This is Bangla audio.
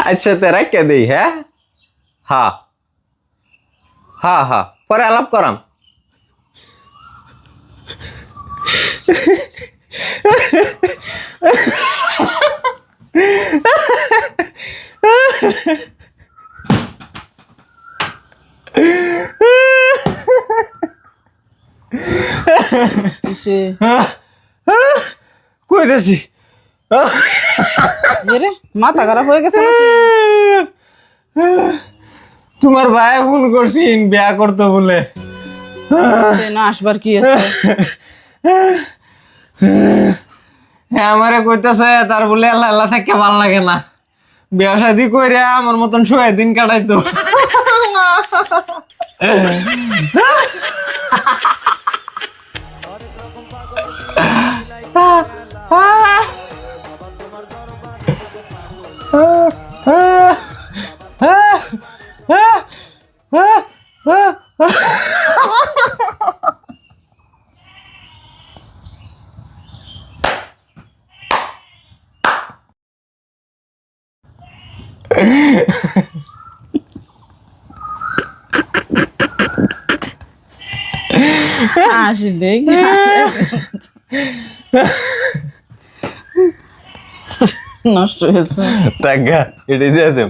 আচ্ছা তে রাখিয়া দেই হ্যাঁ হ্যাঁ হ্যাঁ হ্যাঁ পরে আলাপ করাম কইতেছি রে মাথা খারাপ হয়ে গেছে নাকি? তোমার ভাই ফোন করছিন বিয়া করতে বলে না আসবার কি আছে? হ্যাঁ আমারে কইতেছে তার বলে আল্লাহ আল্লাহ থেকে ভাল লাগে না বিয়া শাদি কইরা আমার মতন শুয়ে দিন কাটাইতো আসি দেখ নষ্ট হয়েছে। টাকা এটি দিয়ে দেব